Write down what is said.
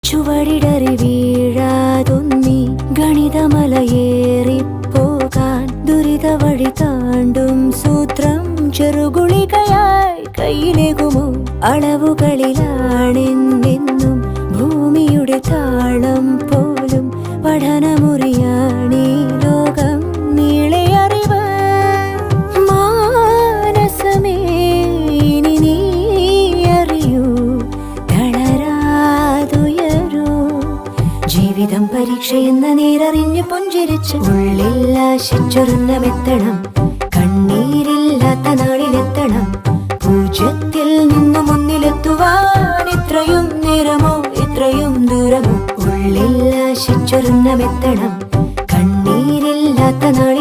ചുവടിടറി വീഴാതൊന്നി ഗണിതമലയേറിപ്പോകാൻ ദുരിത വഴി താണ്ടും സൂത്രം ചെറുകുളികയായി കയ്യിലേകുമോ? അളവുകളിലാണെന്നെന്നും ഭൂമിയുടെ താളം പോലും പഠനമുറിയാണീ ലോകം നീളെ അറിവ്. മാനസമേ ഇനി നീ അറിയൂ, തളരാതുയരൂ. ജീവിതം പരീക്ഷയെന്ന നേരറിഞ്ഞ് പുഞ്ചിരിച്ച് ഉള്ളിൽ ആശിച്ചൊരുന്നമെത്തണം. കണ്ണീരില്ലാത്ത നാളിലെത്തണം. പൂജ്യത്തിൽ നിന്നും ഒന്നിലെത്തുവാൻ ഇത്രയും നേരമോ ഇത്രയും ദൂരമോ? ഉള്ളിൽ ആശിച്ചൊരുന്നമെത്തണം. കണ്ണീരില്ലാത്ത നാളിൽ